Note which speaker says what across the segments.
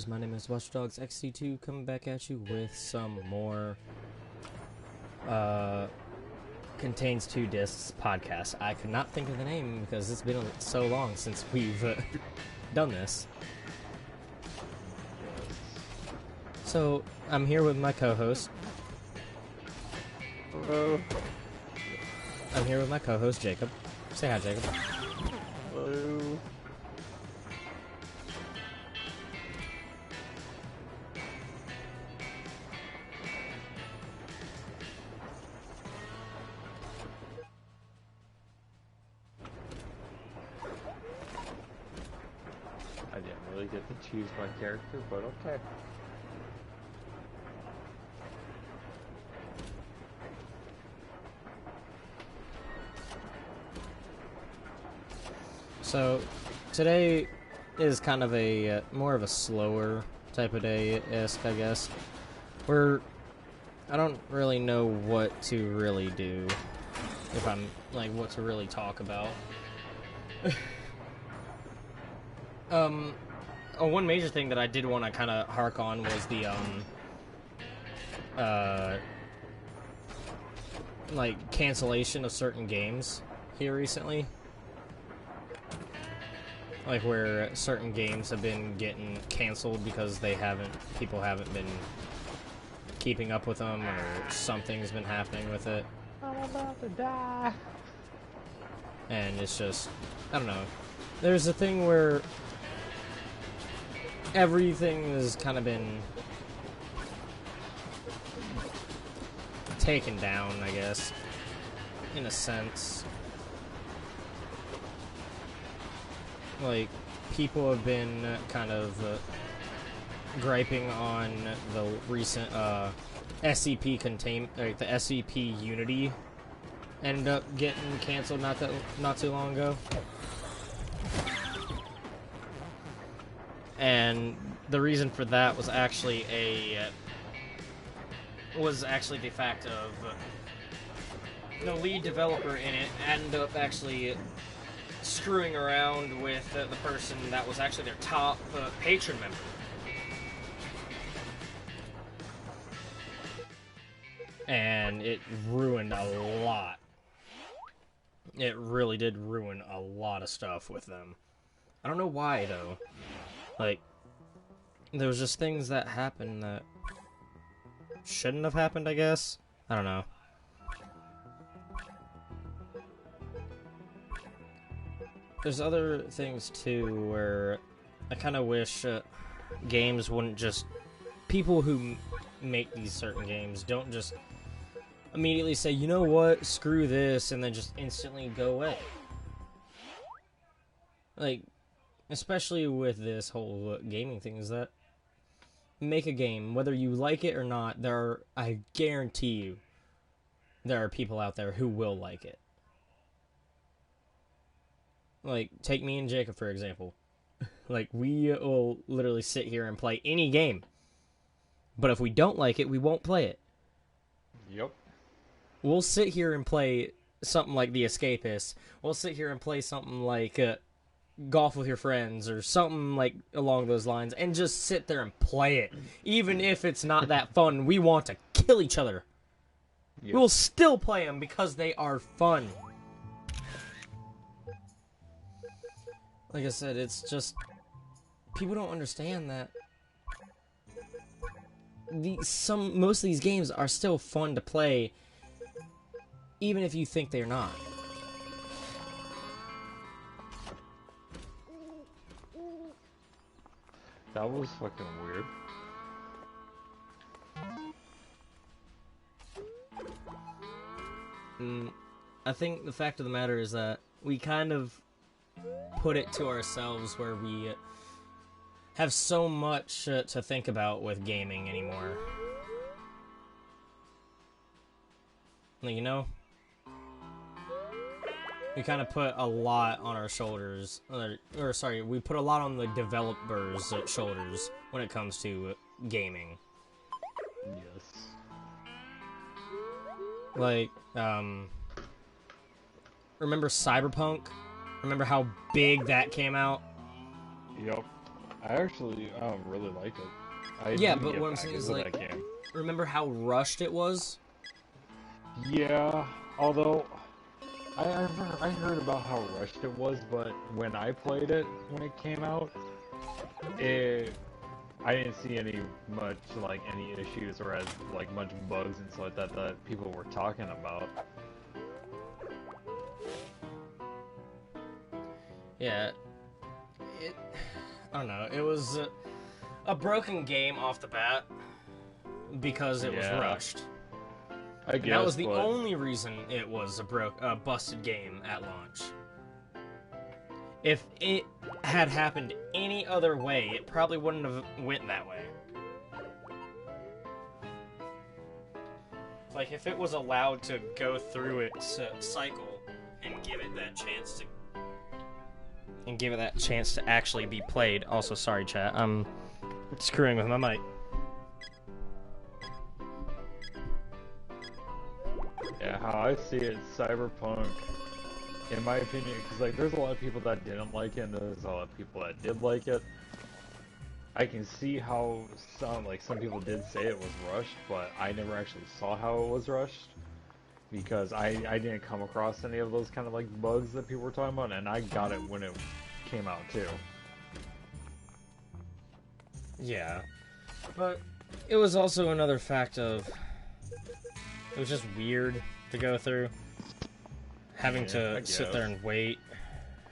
Speaker 1: My name is Watchdogs XC2 coming back at you with some more Contains2Disks podcast. I could not think of the name because it's been so long since we've done this. So, I'm here with my co-host.
Speaker 2: Hello.
Speaker 1: I'm here with my co-host, Jacob. Say hi, Jacob.
Speaker 2: Hello. I didn't really get to choose my character, but okay.
Speaker 1: So, today is kind of a more of a slower type of day-esque, I guess. I don't really know what to really do, if I'm, like, what to really talk about. One major thing that I did want to kind of hark on was the, like, cancellation of certain games here recently. Like, where certain games have been getting canceled because people haven't been keeping up with them, or something's been happening with it.
Speaker 2: I'm about to die.
Speaker 1: And it's just, I don't know. There's a thing where everything has kind of been taken down, I guess, in a sense. Like, people have been kind of griping on the recent SCP the SCP Unity ended up getting canceled not too long ago. And the reason for that was actually the fact of the lead developer in it ended up actually screwing around with the person that was actually their top patron member. And it ruined a lot. It really did ruin a lot of stuff with them. I don't know why, though. Like, there was just things that happened that shouldn't have happened, I guess. I don't know. There's other things, too, where I kind of wish games wouldn't just... People who make these certain games don't just immediately say, you know what, screw this, and then just instantly go away. Like, especially with this whole gaming thing, is that make a game, whether you like it or not, I guarantee you, there are people out there who will like it. Like, take me and Jacob, for example. Like, we will literally sit here and play any game. But if we don't like it, we won't play it.
Speaker 2: Yep.
Speaker 1: We'll sit here and play something like The Escapist. We'll sit here and play something like Golf with Your Friends, or something like along those lines, and just sit there and play it. Even if it's not that fun, we want to kill each other. Yep. We'll still play them because they are fun. Like I said, it's just... People don't understand that most of these games are still fun to play, even if you think they're not.
Speaker 2: That was fucking weird.
Speaker 1: I think the fact of the matter is that we kind of put it to ourselves where we have so much to think about with gaming anymore. Like, you know? We kind of put a lot on our shoulders, or sorry, we put a lot on the developers' shoulders when it comes to gaming.
Speaker 2: Yes.
Speaker 1: Like, remember Cyberpunk? Remember how big that came out?
Speaker 2: Yep. I actually really like it. I
Speaker 1: Yeah,
Speaker 2: need to
Speaker 1: but
Speaker 2: get
Speaker 1: what I'm
Speaker 2: back
Speaker 1: saying is,
Speaker 2: into
Speaker 1: like,
Speaker 2: that game.
Speaker 1: remember how rushed it was?
Speaker 2: Yeah, although I heard about how rushed it was, but when I played it when it came out, it I didn't see any issues or as like much bugs and stuff like that that people were talking about.
Speaker 1: Yeah, it. I don't know. It was a broken game off the bat because it was
Speaker 2: Yeah,
Speaker 1: rushed.
Speaker 2: I
Speaker 1: And that
Speaker 2: guess,
Speaker 1: was the
Speaker 2: but
Speaker 1: only reason it was a busted game at launch. If it had happened any other way, it probably wouldn't have went that way. Like, if it was allowed to go through its cycle and give it that chance to actually be played. Also, sorry, chat. I'm screwing with my mic.
Speaker 2: yeah, how I see it, Cyberpunk, in my opinion, because like there's a lot of people that didn't like it, and there's a lot of people that did like it. I can see how some people did say it was rushed, but I never actually saw how it was rushed because I didn't come across any of those kind of like bugs that people were talking about, and I got it when it came out too.
Speaker 1: Yeah. But it was also another fact of... It was just weird to go through. Having to sit there and wait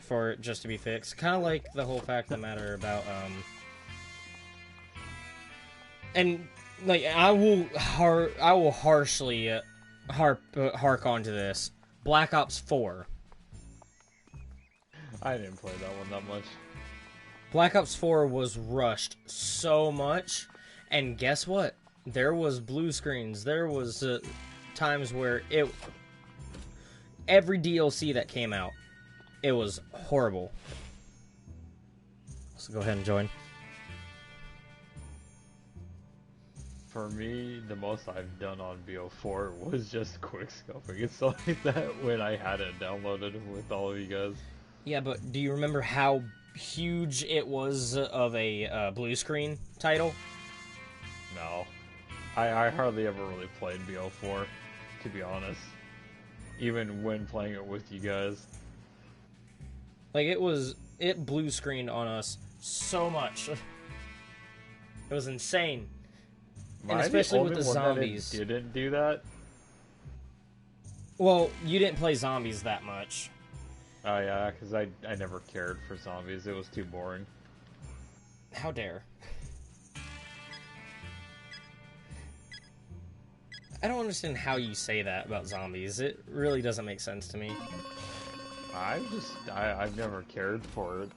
Speaker 1: for it just to be fixed. Kind of like the whole fact of the matter about, and, like, I will harshly hark onto this. Black Ops 4.
Speaker 2: I didn't play that one that much.
Speaker 1: Black Ops 4 was rushed so much, and guess what? There was blue screens. There was times where every DLC that came out, it was horrible. So go ahead and join.
Speaker 2: For me, the most I've done on BO4 was just quick scoping and stuff like that when I had it downloaded with all of you guys.
Speaker 1: Yeah, but do you remember how huge it was of a blue screen title?
Speaker 2: No. I hardly ever really played BO4, to be honest. Even when playing it with you guys.
Speaker 1: Like, it blue screened on us so much. It was insane. And especially with the zombies.
Speaker 2: Didn't do that?
Speaker 1: Well, you didn't play zombies that much.
Speaker 2: Oh yeah, because I never cared for zombies. It was too boring.
Speaker 1: How dare. I don't understand how you say that about zombies. It really doesn't make sense to me.
Speaker 2: I've never cared for it.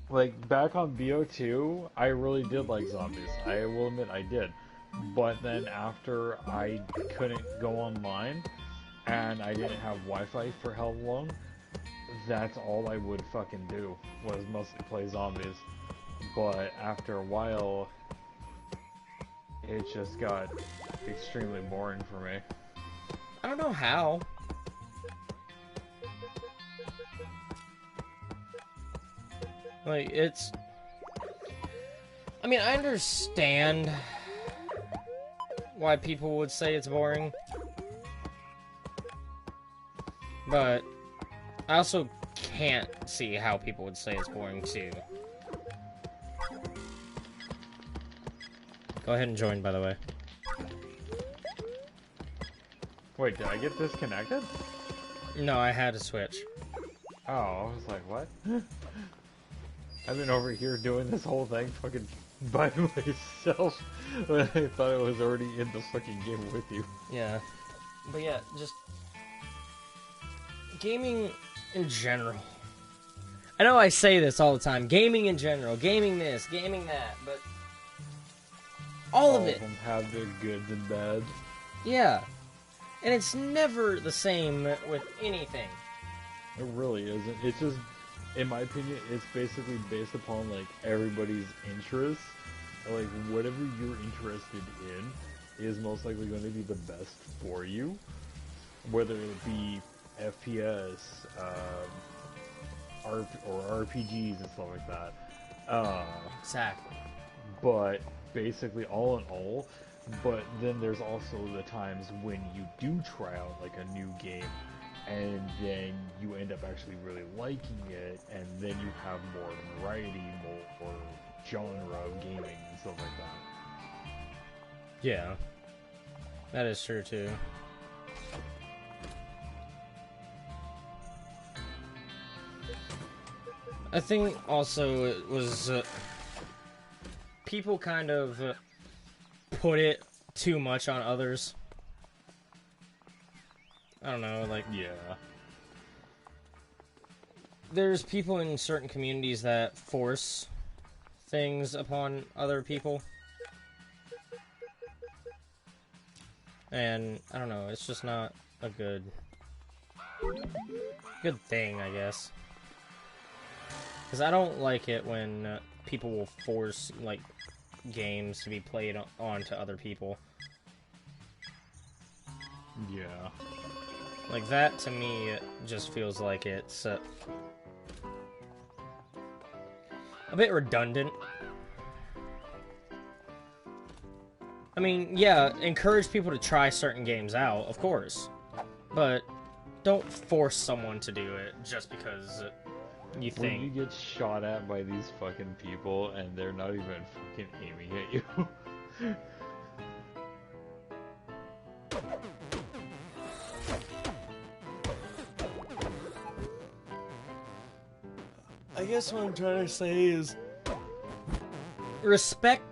Speaker 2: Like, back on BO2, I really did like zombies. I will admit I did. But then after I couldn't go online, and I didn't have Wi-Fi for how long, that's all I would fucking do, was mostly play zombies. But after a while, it just got extremely boring for me.
Speaker 1: I don't know how. Like, it's... I mean, I understand why people would say it's boring. But I also can't see how people would say it's boring, too. Go ahead and join, by the way.
Speaker 2: Wait, did I get disconnected?
Speaker 1: No, I had to switch.
Speaker 2: Oh, I was like, what? I've been over here doing this whole thing fucking by myself when I thought I was already in the fucking game with you.
Speaker 1: Yeah. But yeah, just... gaming in general. I know I say this all the time. Gaming in general. Gaming this, gaming that, but... all of it.
Speaker 2: Them have their goods and bads.
Speaker 1: Yeah. And it's never the same with anything.
Speaker 2: It really isn't. It's just, in my opinion, it's basically based upon, like, everybody's interests. Like, whatever you're interested in is most likely going to be the best for you. Whether it be FPS, RPGs and stuff like that.
Speaker 1: Exactly.
Speaker 2: But basically, all in all, but then there's also the times when you do try out like a new game, and then you end up actually really liking it, and then you have more variety, more genre of gaming and stuff like that.
Speaker 1: Yeah, that is true too. I think also it was people kind of put it too much on others. I don't know, like,
Speaker 2: Yeah.
Speaker 1: there's people in certain communities that force things upon other people. And, I don't know, it's just not a good thing, I guess. Because I don't like it when people will force, like, games to be played on to other people.
Speaker 2: Yeah.
Speaker 1: Like, that, to me, it just feels like it's a bit redundant. I mean, yeah, encourage people to try certain games out, of course. But don't force someone to do it just because you think...
Speaker 2: When you get shot at by these fucking people and they're not even fucking aiming at you.
Speaker 1: I guess what I'm trying to say is respect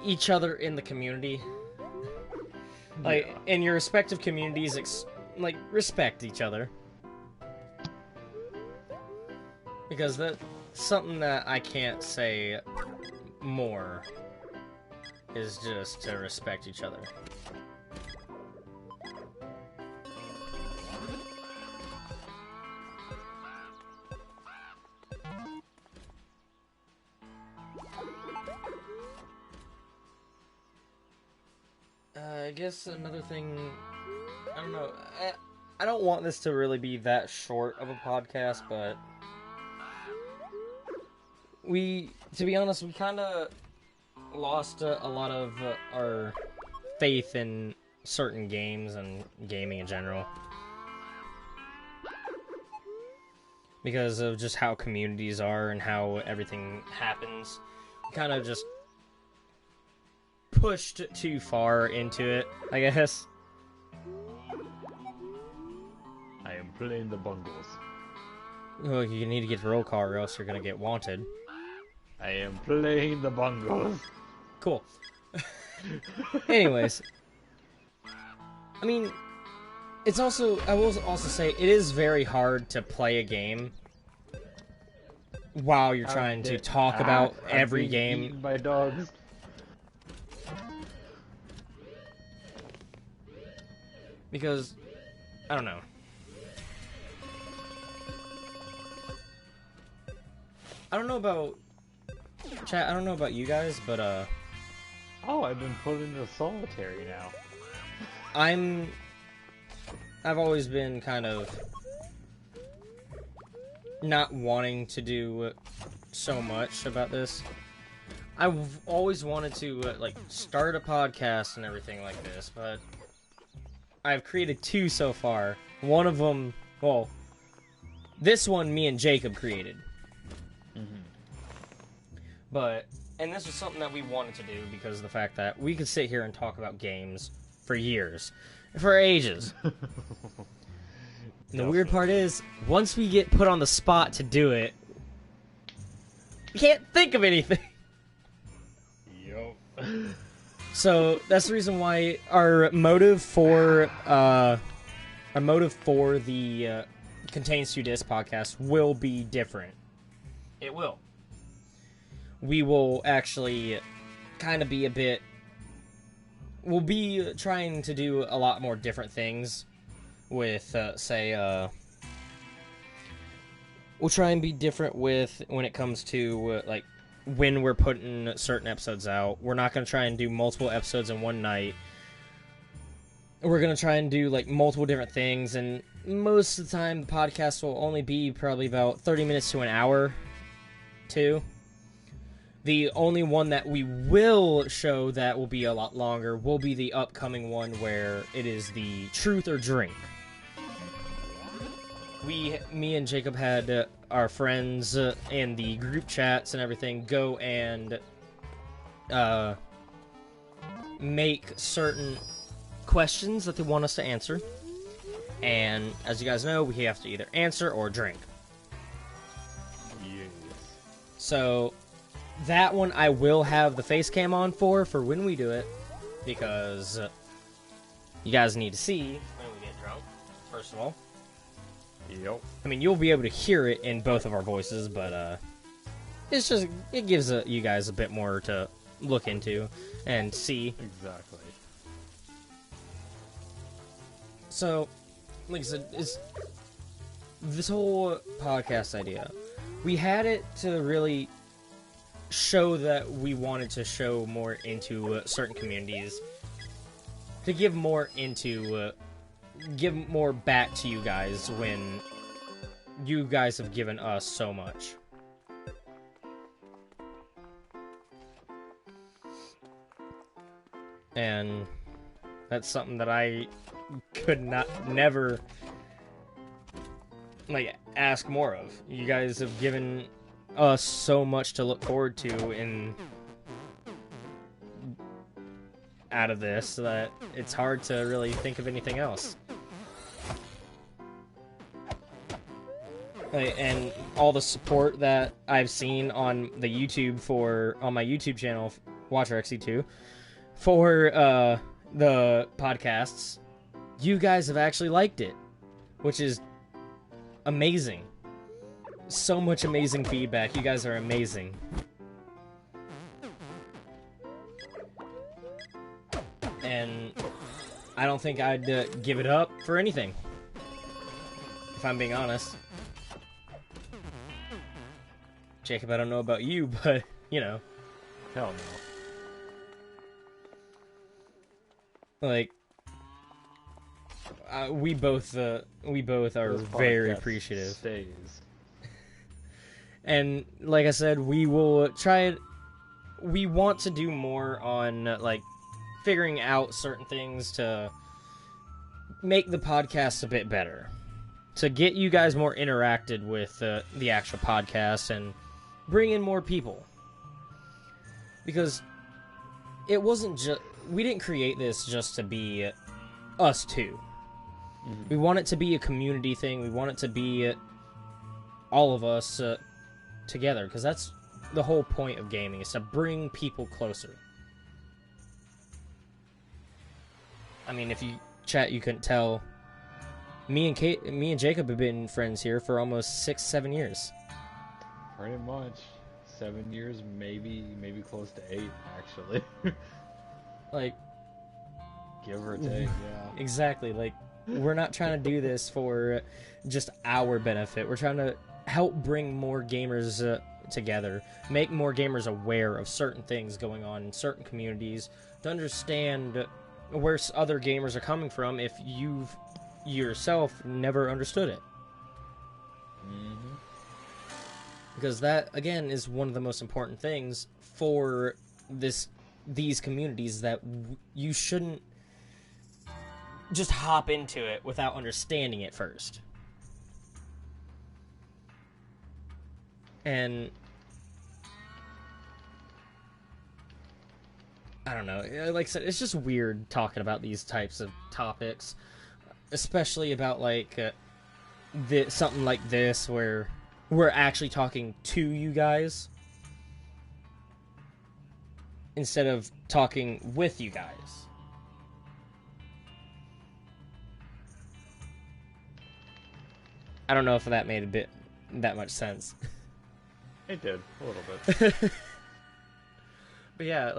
Speaker 1: each other in the community. Like,
Speaker 2: Yeah.
Speaker 1: in your respective communities, like, respect each other. Because that's something that I can't say more, is just to respect each other. I guess another thing, I don't know, I don't want this to really be that short of a podcast, but to be honest, we kind of lost a lot of our faith in certain games and gaming in general. Because of just how communities are and how everything happens. We kind of just pushed too far into it, I guess.
Speaker 2: I am playing the bungles.
Speaker 1: Well, you need to get the roll call or else you're gonna get wanted.
Speaker 2: I am playing the bungles.
Speaker 1: Cool. Anyways. I mean, it's also, I will also say, it is very hard to play a game while you're trying to talk about every
Speaker 2: being
Speaker 1: game.
Speaker 2: Eaten by dogs.
Speaker 1: Because, I don't know. I don't know about... Chat, I don't know about you guys, but,
Speaker 2: Oh, I've been put into solitary now.
Speaker 1: I've always been kind of not wanting to do so much about this. I've always wanted to, like, start a podcast and everything like this, but I've created 2 so far. One of them, well, this one me and Jacob created. But, and this was something that we wanted to do because of the fact that we could sit here and talk about games for years. For ages. And the weird part is, once we get put on the spot to do it, we can't think of anything.
Speaker 2: Yup.
Speaker 1: So, that's the reason why our motive for the Contains2Disks podcast will be different. It will. We will actually kind of be a bit... We'll be trying to do a lot more different things with, we'll try and be different with when it comes to, like, when we're putting certain episodes out. We're not going to try and do multiple episodes in one night. we're gonna try and do like multiple different things, and most of the time the podcast will only be probably about 30 minutes to an hour, too. The only one that we will show that will be a lot longer will be the upcoming one where it is the Truth or Drink. Me and Jacob had our friends in the group chats and everything go and make certain questions that they want us to answer. And as you guys know, we have to either answer or drink.
Speaker 2: Yes.
Speaker 1: So that one I will have the face cam on for when we do it, because you guys need to see when we get drunk, first of all.
Speaker 2: Yep.
Speaker 1: I mean, you'll be able to hear it in both of our voices, but it gives you guys a bit more to look into and see.
Speaker 2: Exactly.
Speaker 1: So, like I said, this whole podcast idea, we had it to really show that we wanted to show more into certain communities, to give more into, give more back to you guys when you guys have given us so much. And that's something that I could never like ask more of. You guys have given us so much to look forward to in out of this that it's hard to really think of anything else. And all the support that I've seen on the YouTube on my YouTube channel, WatcherXE2, for the podcasts, you guys have actually liked it, which is amazing. So much amazing feedback. You guys are amazing. And I don't think I'd give it up for anything, if I'm being honest. Jacob, I don't know about you, but, you know.
Speaker 2: Hell no.
Speaker 1: Like, we both are very appreciative.
Speaker 2: Stays.
Speaker 1: And like I said, we will try it. We want to do more on like figuring out certain things to make the podcast a bit better, to get you guys more interacted with the actual podcast and bring in more people. Because it wasn't just, we didn't create this just to be us two. Mm-hmm. We want it to be a community thing. We want it to be all of us together, because that's the whole point of gaming, is to bring people closer. I mean, if you chat, you couldn't tell. Me and Jacob have been friends here for almost 6-7 years.
Speaker 2: Pretty much. 7 years, maybe close to 8, actually.
Speaker 1: Like,
Speaker 2: give or take, yeah.
Speaker 1: Exactly. Like, we're not trying to do this for just our benefit. We're trying to help bring more gamers together, make more gamers aware of certain things going on in certain communities, to understand where other gamers are coming from if you've yourself never understood it.
Speaker 2: Mm-hmm.
Speaker 1: Because that, again, is one of the most important things for these communities, that you shouldn't just hop into it without understanding it first. And I don't know, like I said, it's just weird talking about these types of topics, especially about like something like this where we're actually talking to you guys instead of talking with you guys. I don't know if that made that much sense.
Speaker 2: It did, a little bit.
Speaker 1: But yeah,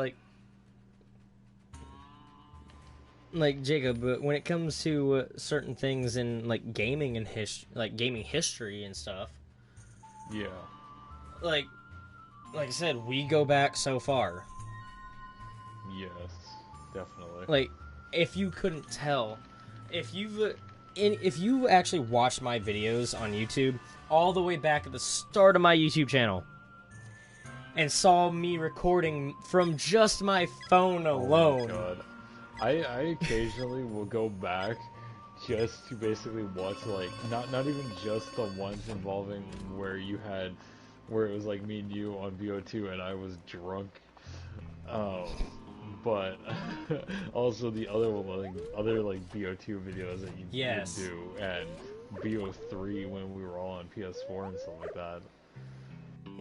Speaker 1: like Jacob, when it comes to certain things in like gaming and gaming history and stuff,
Speaker 2: yeah,
Speaker 1: like I said, we go back so far.
Speaker 2: Yes, definitely.
Speaker 1: Like, if you couldn't tell, if you actually watched my videos on YouTube all the way back at the start of my YouTube channel and saw me recording from just my phone alone.
Speaker 2: Oh my god. I occasionally will go back just to basically watch, like, not even just the ones involving where it was like me and you on VO2 and I was drunk. But also the other one, like, other like VO2 videos that you
Speaker 1: Yes.
Speaker 2: would do, and VO3 when we were all on PS4 and stuff like that.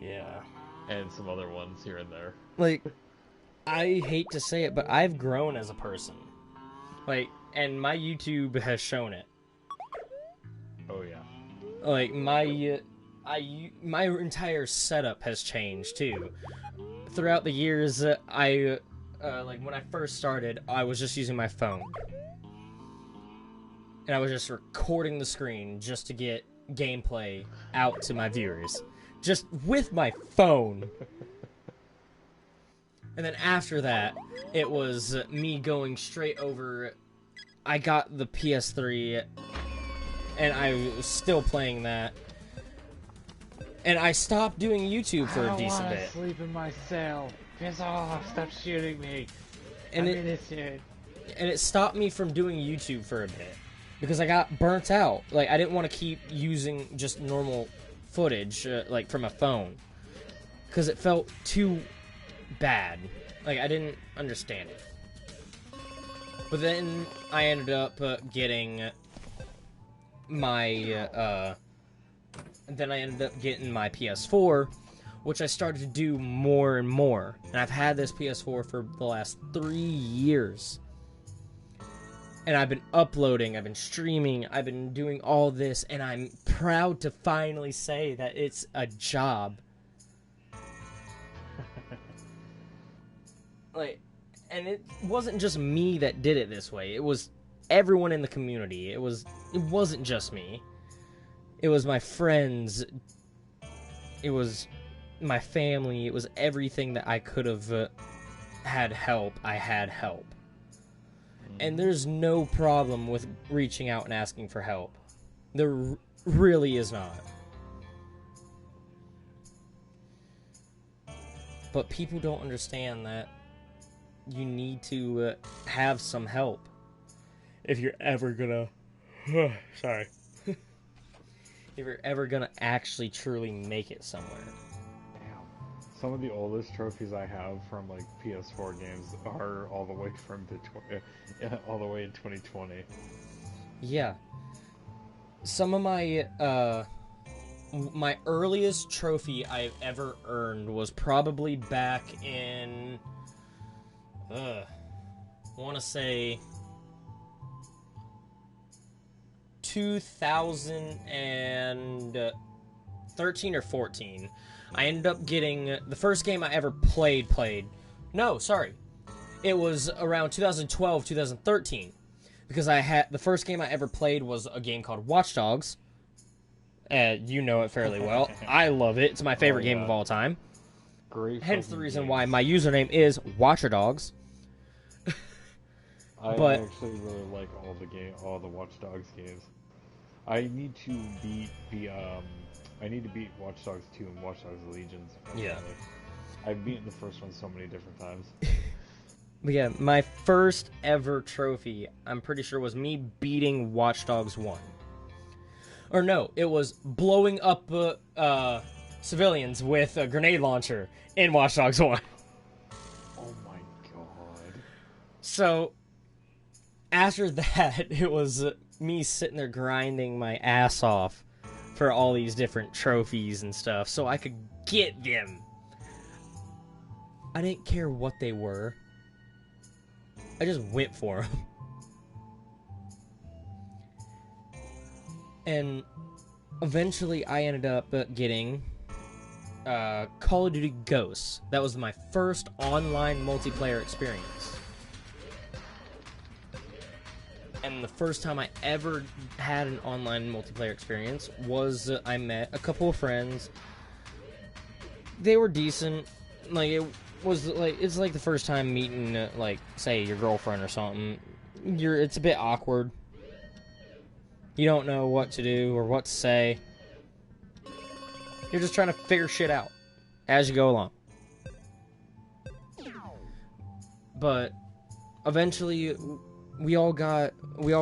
Speaker 1: Yeah.
Speaker 2: And some other ones here and there.
Speaker 1: Like, I hate to say it, but I've grown as a person. Like, and my YouTube has shown it.
Speaker 2: Oh yeah.
Speaker 1: Like, my entire setup has changed too. Throughout the years, like when I first started, I was just using my phone. And I was just recording the screen just to get gameplay out to my viewers. Just with my phone. And then after that, it was me going straight over. I got the PS3, and I was still playing that. And I stopped doing YouTube for a decent bit.
Speaker 2: I sleep in my cell. Piss off! Stop shooting me.
Speaker 1: And
Speaker 2: I'm innocent.
Speaker 1: And it stopped me from doing YouTube for a bit because I got burnt out. Like, I didn't want to keep using just normal footage, like from a phone, because it felt too bad. Like, I didn't understand it. But then I ended up getting my PS4, which I started to do more and more. And I've had this PS4 for the last 3 years. And I've been uploading, I've been streaming, I've been doing all this, and I'm proud to finally say that it's a job. Like, and it wasn't just me that did it this way. It was everyone in the community. It wasn't just me. It was my friends. It was my family. It was everything that I could have had help. I had help. And there's no problem with reaching out and asking for help. There really is not. But people don't understand that you need to have some help if you're ever gonna sorry if you're ever gonna actually truly make it somewhere.
Speaker 2: Damn. Some of the oldest trophies I have from like PS4 games are all the way from all the way in 2020.
Speaker 1: Yeah, some of my my earliest trophy I've ever earned was probably back in I want to say 2013 or 14. I ended up getting the first game I ever played. No, sorry. It was around 2012, 2013. Because the first game I ever played was a game called Watch Dogs. You know it fairly well. I love it. It's my favorite game of all time.
Speaker 2: Great.
Speaker 1: Hence the reason why my username is Watcher Dogs.
Speaker 2: I actually really like all the Watch Dogs games. I need to beat Watch Dogs 2 and Watch Dogs Legions.
Speaker 1: Yeah.
Speaker 2: I've beaten the first one so many different times.
Speaker 1: But yeah, my first ever trophy, I'm pretty sure, was me beating Watch Dogs 1. Or no, it was blowing up civilians with a grenade launcher in Watch Dogs 1.
Speaker 2: Oh my god.
Speaker 1: So, after that, it was me sitting there grinding my ass off for all these different trophies and stuff so I could get them. I didn't care what they were. I just went for them. And eventually I ended up getting Call of Duty Ghosts. That was my first online multiplayer experience. And the first time I ever had an online multiplayer experience was I met a couple of friends. They were decent. Like, it's like the first time meeting, like, say, your girlfriend or something. it's a bit awkward. You don't know what to do or what to say. You're just trying to figure shit out as you go along. But eventually, we all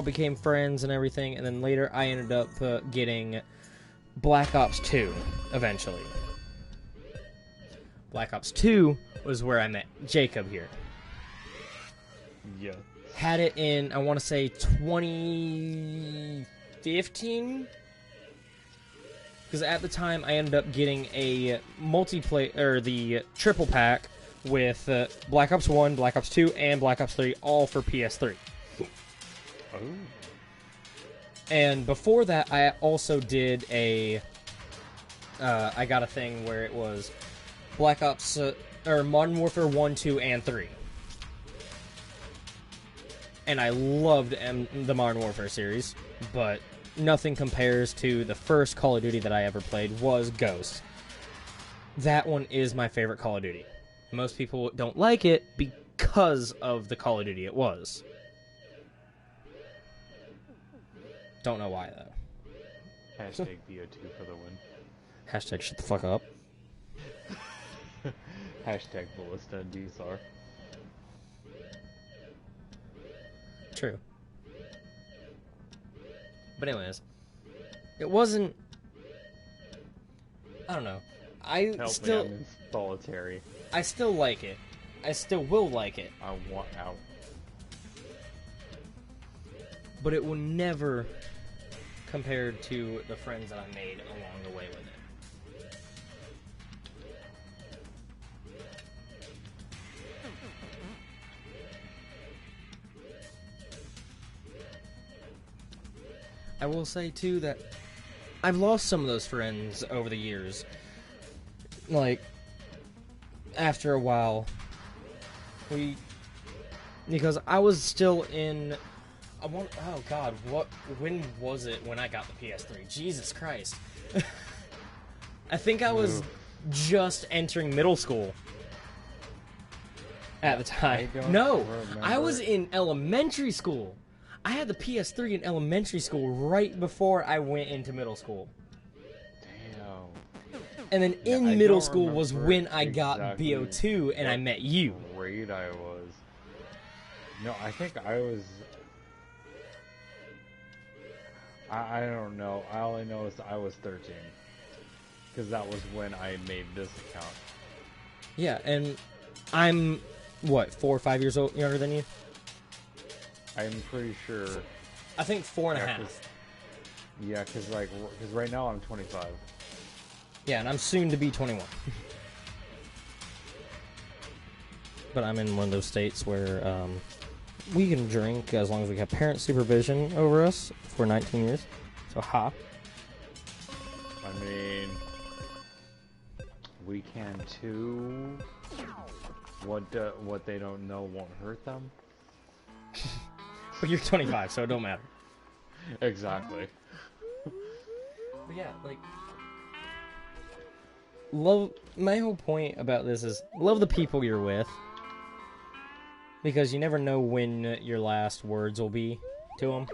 Speaker 1: became friends and everything, and then later I ended up getting Black Ops 2 eventually. Black Ops 2 was where I met Jacob here.
Speaker 2: Yeah.
Speaker 1: Had it in, I want to say, 2015? Because at the time, I ended up getting a multiplayer, or the triple pack with Black Ops 1, Black Ops 2, and Black Ops 3, all for PS3.
Speaker 2: Oh.
Speaker 1: And before that, I also did I got a thing where it was Black Ops, or Modern Warfare 1, 2, and 3. And I loved the Modern Warfare series, but nothing compares to the first Call of Duty that I ever played was Ghost. That one is my favorite Call of Duty. Most people don't like it because of the Call of Duty it was. Don't know why, though.
Speaker 2: Hashtag BO2 for the win.
Speaker 1: Hashtag shut the fuck up.
Speaker 2: Hashtag Ballista and DSR.
Speaker 1: True. But anyways, it wasn't... I don't know.
Speaker 2: Help me, I'm in solitary.
Speaker 1: I still like it. I still will like it.
Speaker 2: I want out.
Speaker 1: But it will never compare to the friends that I made along the way with it. I will say, too, that I've lost some of those friends over the years. Like, after a while, because I was still in, oh god, when was it when I got the PS3? Jesus Christ. I think I was just entering middle school at the time. I was in elementary school. I had the PS3 in elementary school right before I went into middle school.
Speaker 2: Damn.
Speaker 1: And then in middle school was when I got BO2 and I met you.
Speaker 2: Grade I was. No, I think I was... I don't know. I only know is I was 13. Because that was when I made this account.
Speaker 1: Yeah, and I'm, what, 4 or 5 years old, younger than you?
Speaker 2: I'm pretty sure.
Speaker 1: I think 4.5.
Speaker 2: Yeah, because right now I'm 25.
Speaker 1: Yeah, and I'm soon to be 21. But I'm in one of those states where we can drink as long as we have parent supervision over us for 19 years. So, ha.
Speaker 2: I mean, we can too. What they don't know won't hurt them.
Speaker 1: But you're 25, so it don't matter.
Speaker 2: Exactly.
Speaker 1: But yeah, like, love. My whole point about this is love the people you're with, because you never know when your last words will be to them.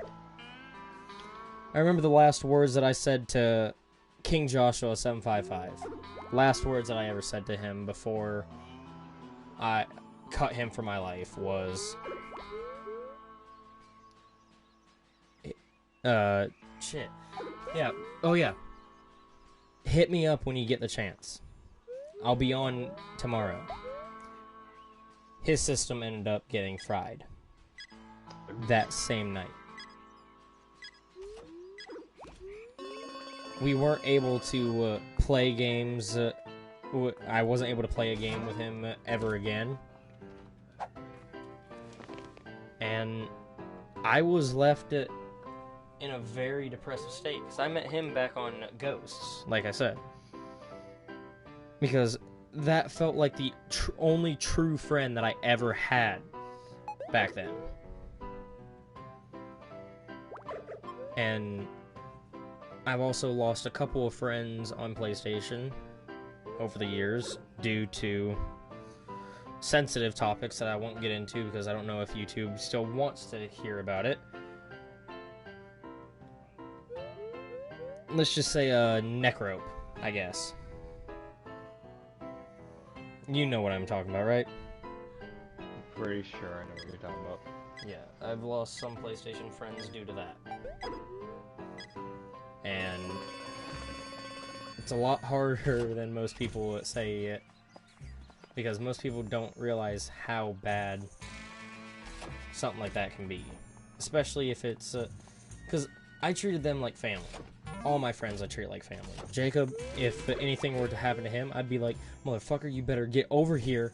Speaker 1: I remember the last words that I said to King Joshua 755. Last words that I ever said to him before I cut him from my life was, shit. Yeah. Oh, yeah. Hit me up when you get the chance. I'll be on tomorrow. His system ended up getting fried that same night. We weren't able to play games. I wasn't able to play a game with him ever again. And I was left in a very depressive state, because I met him back on Ghosts, like I said. Because that felt like the only true friend that I ever had back then. And I've also lost a couple of friends on PlayStation over the years due to sensitive topics that I won't get into because I don't know if YouTube still wants to hear about it. Let's just say neck rope, I guess. You know what I'm talking about, right?
Speaker 2: Pretty sure I know what you're talking about.
Speaker 1: Yeah, I've lost some PlayStation friends due to that. And it's a lot harder than most people say it, because most people don't realize how bad something like that can be. Especially if it's... because I treated them like family. All my friends I treat like family. Jacob, if anything were to happen to him, I'd be like, motherfucker, you better get over here.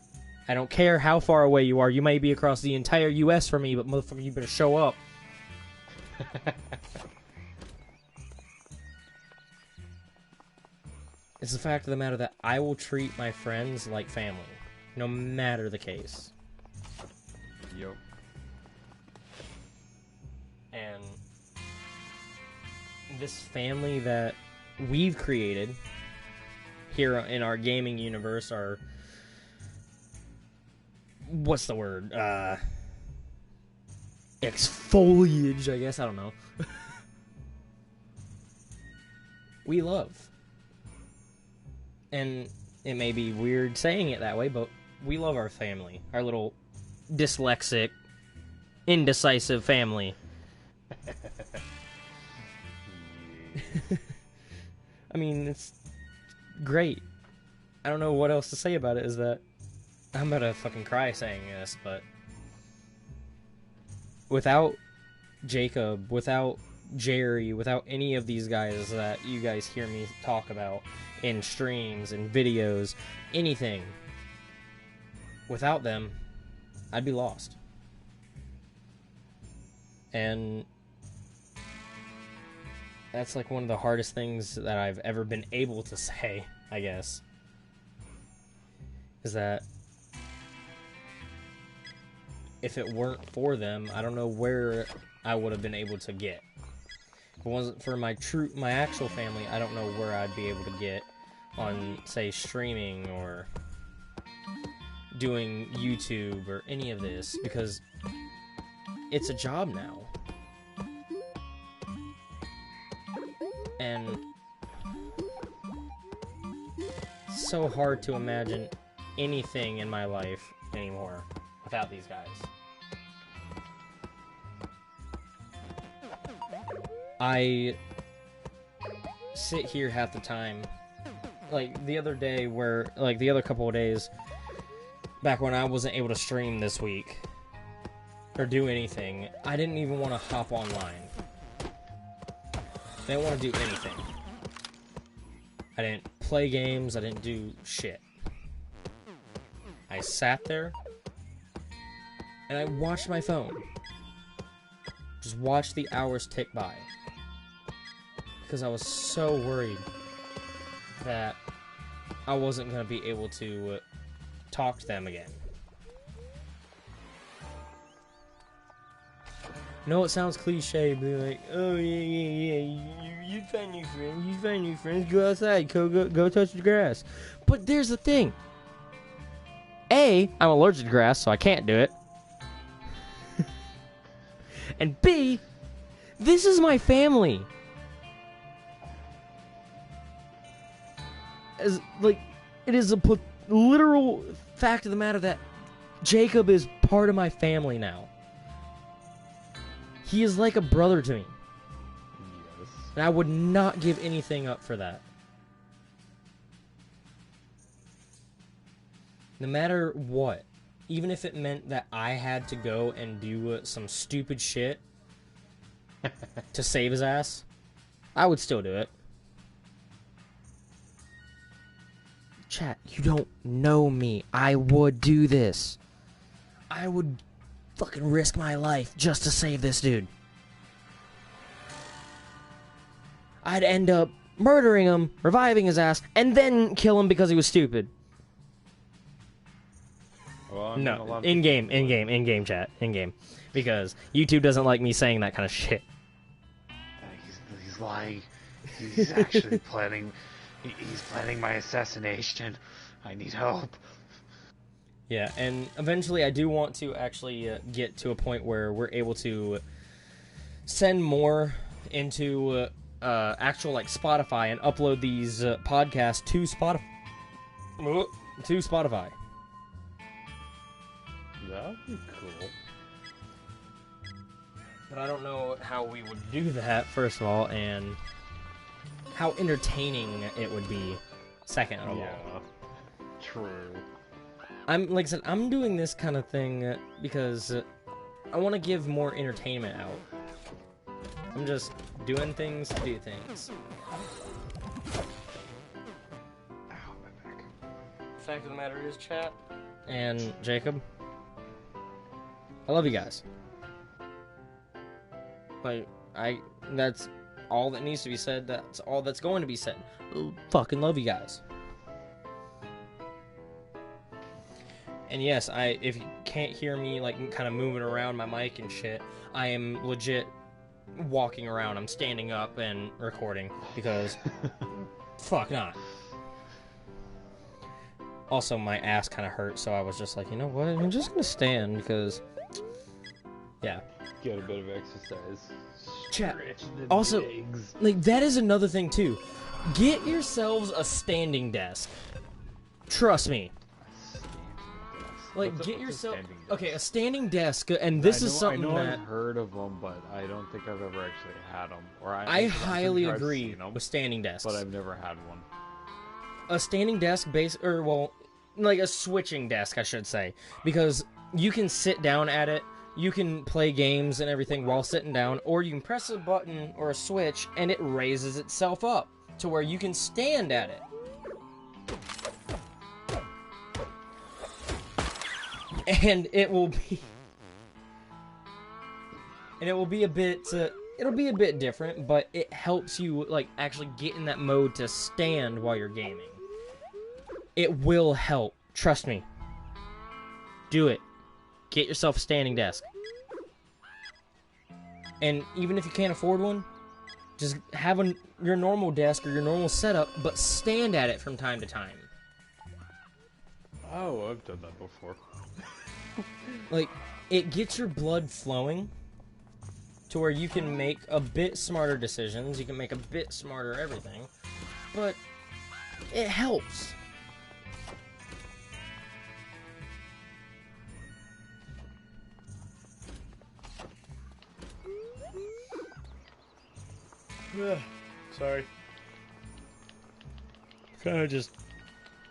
Speaker 1: I don't care how far away you are. You may be across the entire U.S. from me, but motherfucker, you better show up. It's the fact of the matter that I will treat my friends like family, no matter the case.
Speaker 2: Yup.
Speaker 1: And this family that we've created here in our gaming universe are... what's the word? Exfoliage, I guess. I don't know. We love. And it may be weird saying it that way, but we love our family. Our little dyslexic, indecisive family. I mean, it's great. I don't know what else to say about it. Is that I'm about to fucking cry saying this, but without Jacob, without Jerry, without any of these guys that you guys hear me talk about in streams and videos, anything, without them, I'd be lost. And that's like one of the hardest things that I've ever been able to say, I guess, is that if it weren't for them, I don't know where I would have been able to get. If it wasn't for my actual family, I don't know where I'd be able to get on, say, streaming or doing YouTube or any of this, because it's a job now. And it's so hard to imagine anything in my life anymore without these guys. I sit here half the time, like the other day where, like the other couple of days, back when I wasn't able to stream this week, or do anything, I didn't even want to hop online. I didn't want to do anything. I didn't play games, I didn't do shit. I sat there, and I watched my phone. Just watched the hours tick by. Because I was so worried that I wasn't going to be able to talk to them again. I know it sounds cliche, but like, oh yeah, you find new friends, go outside, go touch the grass. But there's the thing. A, I'm allergic to grass, so I can't do it. And B, this is my family. As like, it is a literal fact of the matter that Jacob is part of my family now. He is like a brother to me.
Speaker 2: Yes.
Speaker 1: And I would not give anything up for that. No matter what. Even if it meant that I had to go and do some stupid shit to save his ass, I would still do it. Chat, you don't know me. I would do this. I would fucking risk my life just to save this dude. I'd end up murdering him, reviving his ass, and then kill him because he was stupid.
Speaker 2: Well, I mean,
Speaker 1: No, in-game chat, in-game. Because YouTube doesn't like me saying that kind of shit.
Speaker 2: He's lying. He's actually planning. He's planning my assassination. I need help.
Speaker 1: Yeah, and eventually I do want to actually get to a point where we're able to send more into actual like Spotify and upload these podcasts to Spotify.
Speaker 2: That'd be cool.
Speaker 1: But I don't know how we would do that, first of all, and how entertaining it would be, second of all.
Speaker 2: Yeah, true.
Speaker 1: Like I said, I'm doing this kind of thing because I want to give more entertainment out. I'm just doing things to do things.
Speaker 2: Ow, my back.
Speaker 1: The fact of the matter is, chat, and Jacob, I love you guys. Like, that's all that needs to be said. That's all that's going to be said. I fucking love you guys. And yes, if you can't hear me, like, kind of moving around my mic and shit, I am legit walking around. I'm standing up and recording, because fuck not. Also, my ass kind of hurt, so I was just like, you know what? I'm just gonna stand, because, yeah.
Speaker 2: Get a bit of exercise.
Speaker 1: Chat.
Speaker 2: Stretch the
Speaker 1: Also,
Speaker 2: legs.
Speaker 1: like, that is another thing, too. Get yourselves a standing desk. Trust me. Like,
Speaker 2: What's
Speaker 1: get
Speaker 2: a
Speaker 1: yourself...
Speaker 2: standing desk?
Speaker 1: Okay, a standing desk, and this is something
Speaker 2: I know
Speaker 1: that...
Speaker 2: I've heard of them, but I don't think I've ever actually had them. Or
Speaker 1: I
Speaker 2: I'm
Speaker 1: highly
Speaker 2: sure I've
Speaker 1: agree
Speaker 2: seen 'em,
Speaker 1: with standing desks.
Speaker 2: but I've never had one.
Speaker 1: A standing desk like a switching desk, I should say, because you can sit down at it, you can play games and everything while sitting down, or you can press a button or a switch and it raises itself up to where you can stand at it. And it will be a bit it'll be a bit different, but it helps you like actually get in that mode to stand while you're gaming. It will help. Trust me. Do it. Get yourself a standing desk. And even if you can't afford one, just have your normal desk or your normal setup, but stand at it from time to time.
Speaker 2: Oh, I've done that before.
Speaker 1: Like, it gets your blood flowing to where you can make a bit smarter decisions, you can make a bit smarter everything, but it helps. Sorry.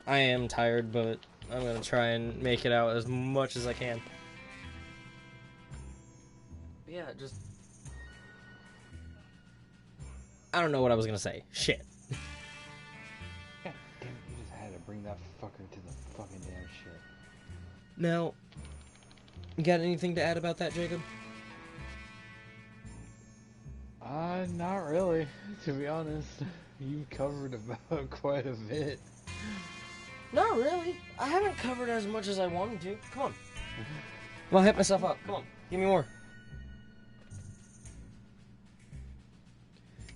Speaker 1: I am tired, but I'm gonna try and make it out as much as I can. But yeah, I don't know what I was gonna say. Shit.
Speaker 2: God damn it, you just had to bring that fucker to the fucking damn shit.
Speaker 1: Now, you got anything to add about that, Jacob?
Speaker 2: Not really, to be honest. You covered about quite a bit.
Speaker 1: Not really. I haven't covered as much as I wanted to. Come on. I'll hype myself up. Come on. Give me more.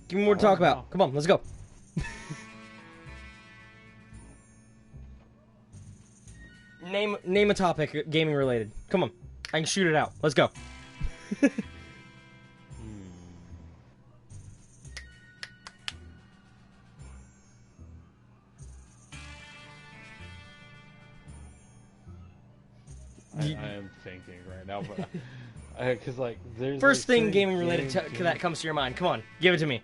Speaker 1: Give me more to talk about. Come on, let's go. Name a topic gaming related. Come on. I can shoot it out. Let's go.
Speaker 2: I am thinking right now, but because like there's
Speaker 1: First
Speaker 2: like,
Speaker 1: thing gaming related
Speaker 2: games,
Speaker 1: that comes to your mind. Come on, give it to me.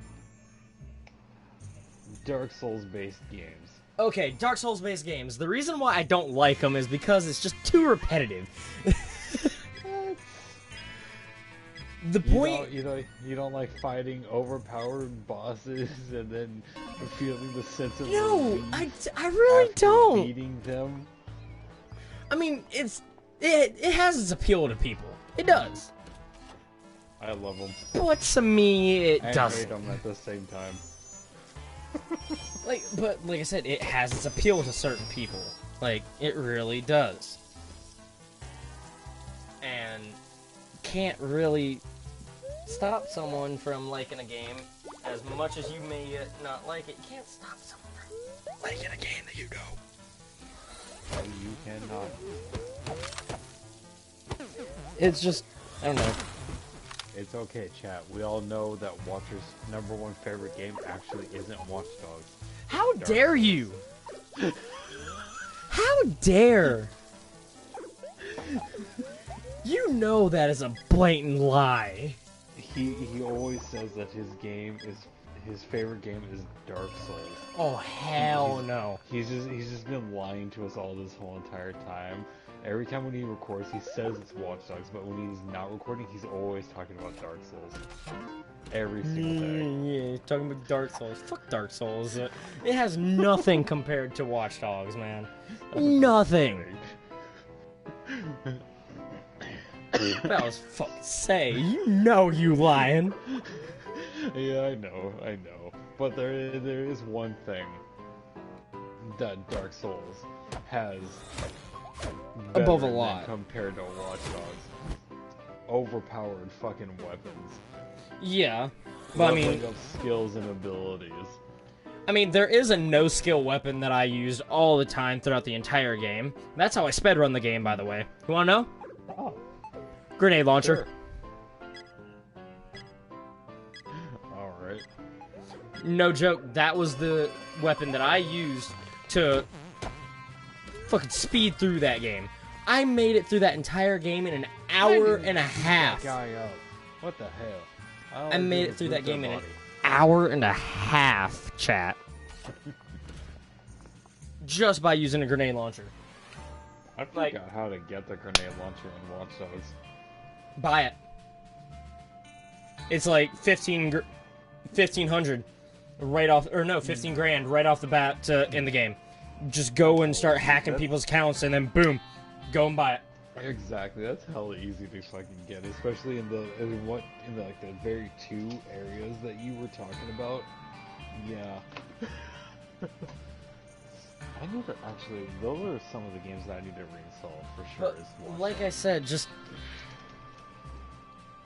Speaker 2: Dark Souls based games.
Speaker 1: Okay, Dark Souls based games. The reason why I don't like them is because it's just too repetitive. The point
Speaker 2: you don't like fighting overpowered bosses and then feeling the sense of
Speaker 1: No,
Speaker 2: relief
Speaker 1: I really
Speaker 2: after
Speaker 1: don't.
Speaker 2: beating them.
Speaker 1: I mean, it has its appeal to people. It does.
Speaker 2: I love them.
Speaker 1: But to me, it
Speaker 2: I
Speaker 1: doesn't.
Speaker 2: hate them at the same time.
Speaker 1: But like I said, it has its appeal to certain people. Like, it really does. And can't really stop someone from liking a game as much as you may not like it. You can't stop someone from liking a game that you know.
Speaker 2: You cannot.
Speaker 1: It's just, I don't know.
Speaker 2: It's okay, chat. We all know that Watcher's #1 favorite game actually isn't Watch Dogs.
Speaker 1: How dare you? How dare? You know that is a blatant lie.
Speaker 2: He always says that his favorite game is Dark Souls.
Speaker 1: Oh hell no.
Speaker 2: He's just been lying to us all this whole entire time. Every time when he records, he says it's Watch Dogs, but when he's not recording, he's always talking about Dark Souls. Every single day.
Speaker 1: Yeah, talking about Dark Souls. Fuck Dark Souls. It has nothing compared to Watch Dogs, man. Nothing. That was fucking say. You know you lying.
Speaker 2: Yeah, I know. But there is one thing that Dark Souls has
Speaker 1: above a
Speaker 2: better
Speaker 1: lot
Speaker 2: than compared to Watch Dogs. Overpowered fucking weapons.
Speaker 1: Yeah, but I mean,
Speaker 2: leveling up skills and abilities.
Speaker 1: I mean, there is a no-skill weapon that I used all the time throughout the entire game. That's how I sped-run the game, by the way. You wanna know?
Speaker 2: Oh,
Speaker 1: Grenade launcher.
Speaker 2: sure. Alright.
Speaker 1: No joke, that was the weapon that I used to fucking speed through that game. I made it through that entire game in an hour and a half.
Speaker 2: That guy up. What the hell?
Speaker 1: I made it through that game in an hour and a half, chat. Just by using a grenade launcher.
Speaker 2: I forgot how to get the grenade launcher in Watch Dogs.
Speaker 1: Buy it. It's like 1500 right off, or no, 15 grand right off the bat in the game. Just go and start hacking people's accounts, and then boom, go and buy it.
Speaker 2: Exactly, that's hella easy to fucking get, especially in the very two areas that you were talking about. Yeah. I need to actually. Those are some of the games that I need to reinstall for sure.
Speaker 1: But, like I said, just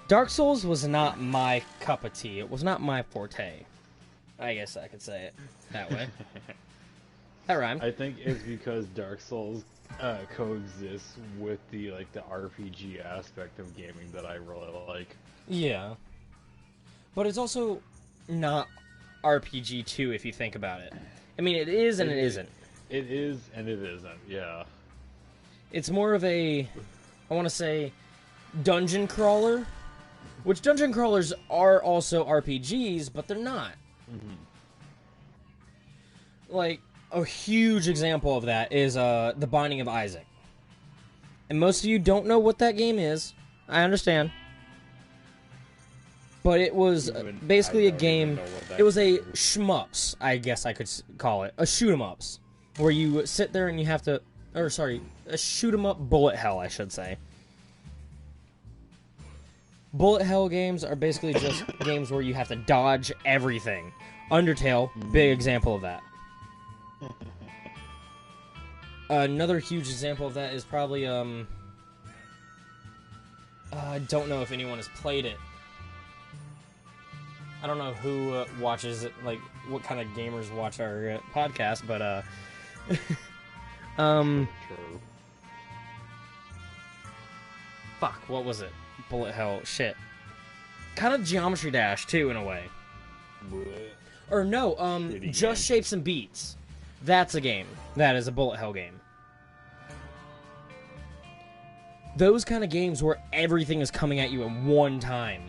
Speaker 1: Dark Souls was not my cup of tea. It was not my forte. I guess I could say it that way. That rhymed.
Speaker 2: I think it's because Dark Souls coexists with the RPG aspect of gaming that I really like.
Speaker 1: Yeah, but it's also not RPG too, if you think about it. I mean, it is and it isn't.
Speaker 2: It is and it isn't. Yeah.
Speaker 1: It's more of a, I want to say, dungeon crawler, which dungeon crawlers are also RPGs, but they're not.
Speaker 2: Mm-hmm.
Speaker 1: Like, a huge example of that is The Binding of Isaac. And most of you don't know what that game is. I understand. But it was basically a game. It was a shmups, I guess I could call it. A shoot 'em ups. Where you sit there and you have to. Or, sorry, a shoot 'em up bullet hell, I should say. Bullet hell games are basically just games where you have to dodge everything. Undertale, big example of that. Another huge example of that is probably, I don't know if anyone has played it. I don't know who watches it, like, what kind of gamers watch our podcast, but,
Speaker 2: True.
Speaker 1: Fuck, what was it? Bullet hell, shit. Kind of Geometry Dash, too, in a way. Or no, Just Shapes and Beats. That's a game. That is a bullet hell game. Those kind of games where everything is coming at you at one time.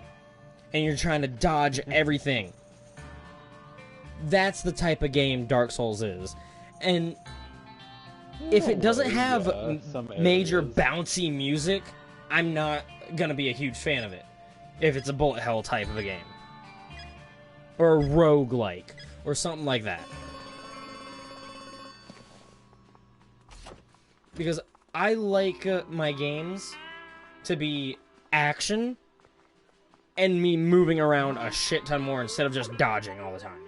Speaker 1: And you're trying to dodge everything. That's the type of game Dark Souls is. And if it doesn't have major bouncy music, I'm not gonna be a huge fan of it. If it's a bullet hell type of a game. Or a roguelike. Or something like that. Because I like my games to be action and me moving around a shit ton more instead of just dodging all the time.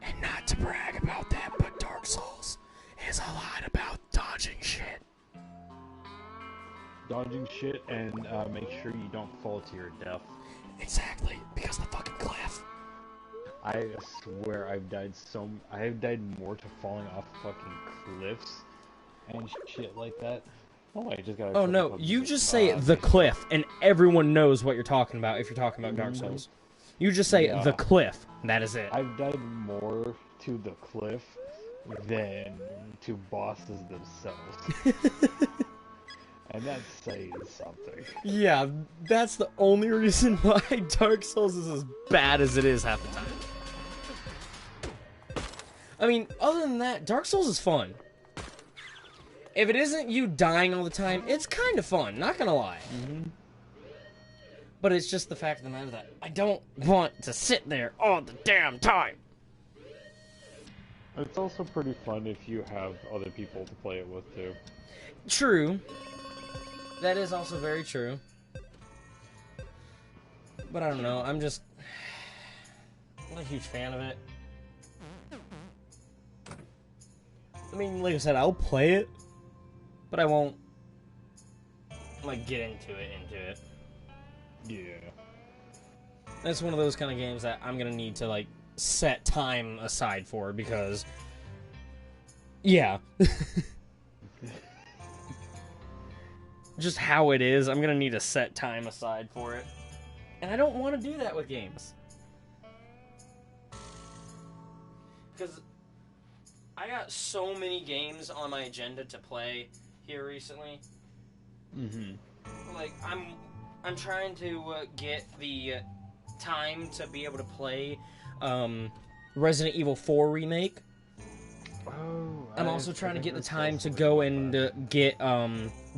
Speaker 1: And not to brag about that, but Dark Souls is a lot about dodging shit.
Speaker 2: Dodging shit and make sure you don't fall to your death.
Speaker 1: Exactly, because the fucking cliff.
Speaker 2: I swear I have died more to falling off fucking cliffs and shit like that Oh, I just got.
Speaker 1: Oh no, you just say the cliff, and everyone knows what you're talking about if you're talking about Dark Souls. You just say the cliff, and that is it.
Speaker 2: I've died more to the cliff than to bosses themselves. And that's saying something.
Speaker 1: Yeah, that's the only reason why Dark Souls is as bad as it is half the time. I mean, other than that, Dark Souls is fun. If it isn't you dying all the time, it's kind of fun, not gonna lie. But it's just the fact of the matter that I don't want to sit there all the damn time.
Speaker 2: It's also pretty fun if you have other people to play it with, too.
Speaker 1: True. That is also very true. But I don't know, I'm not a huge fan of it. I mean, like I said, I'll play it, but I won't, like, get into it.
Speaker 2: Yeah.
Speaker 1: It's one of those kind of games that I'm gonna need to, like, set time aside for, because, yeah. Just how it is, I'm gonna need to set time aside for it. And I don't want to do that with games. Because I got so many games on my agenda to play here recently. Like, I'm trying to get the time to be able to play Resident Evil 4 Remake.
Speaker 2: Oh,
Speaker 1: I'm also trying to get the time to go and get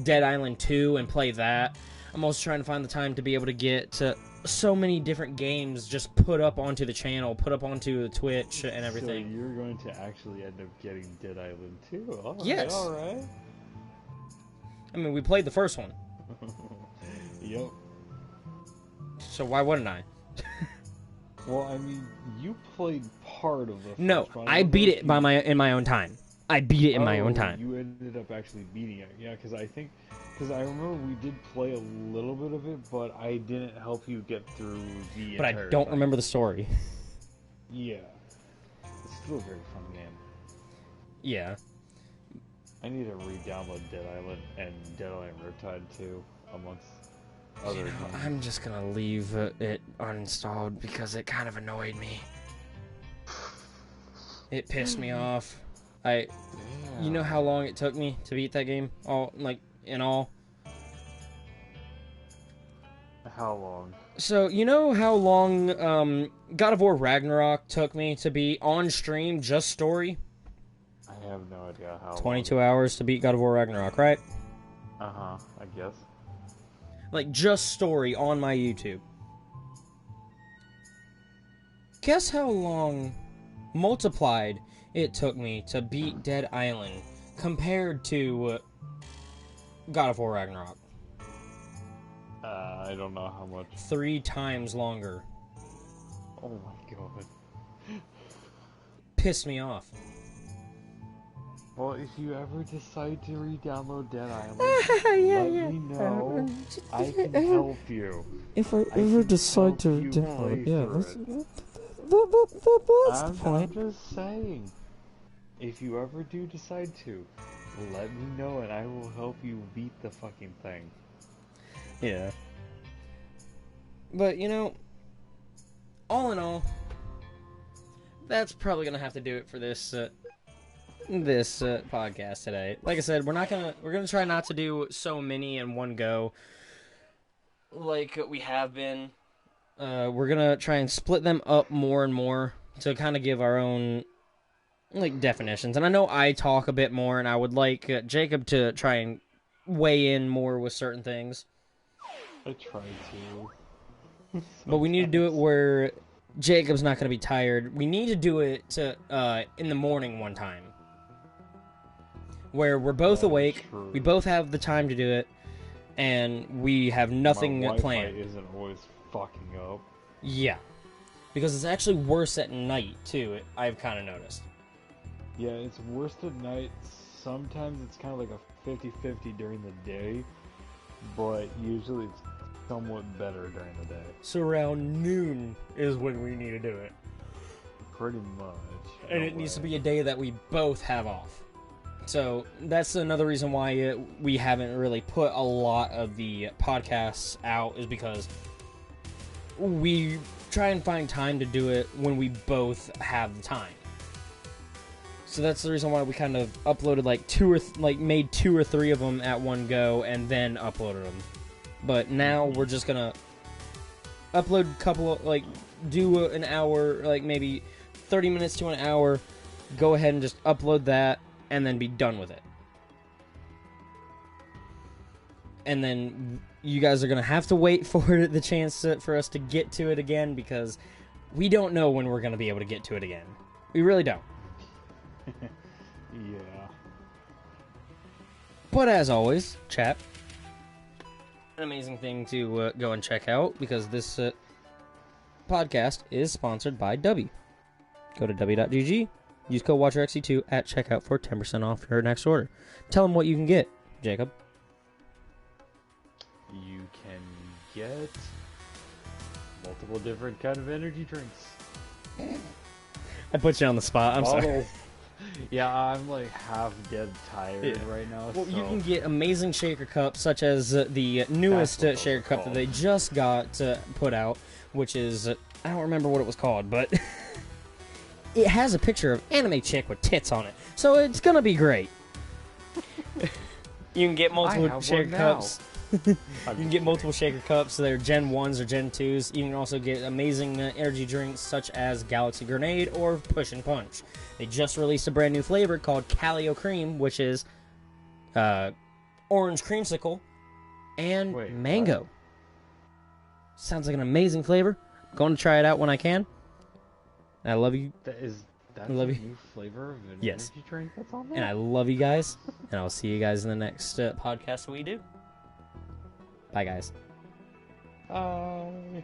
Speaker 1: Dead Island 2 and play that. I'm also trying to find the time to be able to get so many different games just put up onto the channel, put up onto the Twitch and everything.
Speaker 2: So you're going to actually end up getting Dead Island 2? Oh,
Speaker 1: yes.
Speaker 2: Alright.
Speaker 1: I mean, we played the first one.
Speaker 2: Yep.
Speaker 1: So why wouldn't I?
Speaker 2: Well, I mean, you played part of the first
Speaker 1: No,
Speaker 2: one.
Speaker 1: I beat it in my own time. I beat it in my own time.
Speaker 2: You ended up actually beating it. Yeah, because I remember we did play a little bit of it, but I didn't help you get through the
Speaker 1: But I
Speaker 2: entire
Speaker 1: don't
Speaker 2: thing.
Speaker 1: remember the story.
Speaker 2: Yeah. It's still a very fun game.
Speaker 1: Yeah.
Speaker 2: I need to re-download Dead Island and Dead Island Riptide too, amongst other games.
Speaker 1: I'm just gonna leave it uninstalled because it kind of annoyed me. It pissed me off. You know how long it took me to beat that game? In all?
Speaker 2: How long?
Speaker 1: So, you know how long God of War Ragnarok took me to beat on stream, just story?
Speaker 2: I have no idea how
Speaker 1: 22 hours to beat God of War Ragnarok, right?
Speaker 2: Uh-huh, I guess.
Speaker 1: Like, just story on my YouTube. Guess how long multiplied it took me to beat Dead Island compared to God of War Ragnarok?
Speaker 2: I don't know how much.
Speaker 1: 3 times longer.
Speaker 2: Oh my god.
Speaker 1: Pissed me off.
Speaker 2: Well, if you ever decide to re-download Dead Island, let me know. I can help you.
Speaker 3: If I ever decide to download, yeah, that's the point.
Speaker 2: I'm just saying. If you ever do decide to, let me know and I will help you beat the fucking thing.
Speaker 1: Yeah. But, you know, all in all, that's probably gonna have to do it for this podcast today. Like I said, we're gonna try not to do so many in one go like we have been. We're gonna try and split them up more and more to kind of give our own like definitions. And I know I talk a bit more, and I would like Jacob to try and weigh in more with certain things.
Speaker 2: I try to.
Speaker 1: But we need to do it where Jacob's not going to be tired. We need to do it in the morning one time. Where we're both awake,
Speaker 2: true.
Speaker 1: we both have the time to do it, and we have nothing
Speaker 2: My
Speaker 1: planned.
Speaker 2: Wi-Fi isn't always fucking up.
Speaker 1: Yeah. Because it's actually worse at night, too, I've kind of noticed.
Speaker 2: Yeah, it's worse at night. Sometimes it's kind of like a 50-50 during the day, but usually it's somewhat better during the day.
Speaker 1: So around noon is when we need to do it.
Speaker 2: Pretty much.
Speaker 1: And it needs to be a day that we both have off. So that's another reason why we haven't really put a lot of the podcasts out, is because we try and find time to do it when we both have the time. So that's the reason why we kind of uploaded made 2 or 3 of them at one go and then uploaded them. But now we're just gonna upload a couple, do an hour, maybe 30 minutes to an hour, go ahead and just upload that, and then be done with it. And then you guys are gonna have to wait for the chance for us to get to it again, because we don't know when we're gonna be able to get to it again. We really don't.
Speaker 2: Yeah.
Speaker 1: But as always, chat, an amazing thing to go and check out, because this podcast is sponsored by W. Go to w.gg, use code WatcherXC2 at checkout for 10% off your next order. Tell them what you can get, Jacob.
Speaker 2: You can get multiple different kind of energy drinks.
Speaker 1: I put you on the spot, I'm sorry.
Speaker 2: Bottles. Yeah, I'm like half dead tired right now.
Speaker 1: Well,
Speaker 2: so.
Speaker 1: you can get amazing shaker cups, such as the newest
Speaker 2: That's what
Speaker 1: shaker
Speaker 2: those are
Speaker 1: cup that
Speaker 2: called.
Speaker 1: they just got put out, which is, I don't remember what it was called, but it has a picture of anime chick with tits on it, so it's gonna be great. You can get multiple shaker cups. You can get multiple shaker cups. They're Gen 1s or Gen 2s. You can also get amazing energy drinks such as Galaxy Grenade or Push and Punch. They just released a brand new flavor called Calio Cream, which is orange creamsicle and mango.
Speaker 2: What?
Speaker 1: Sounds like an amazing flavor. I'm going to try it out when I can. I love you.
Speaker 2: That's
Speaker 1: I love
Speaker 2: a
Speaker 1: you.
Speaker 2: new flavor of an
Speaker 1: Yes.
Speaker 2: energy drink that's on there?
Speaker 1: And I love you guys. And I'll see you guys in the next podcast we do. Bye, guys.
Speaker 2: Bye.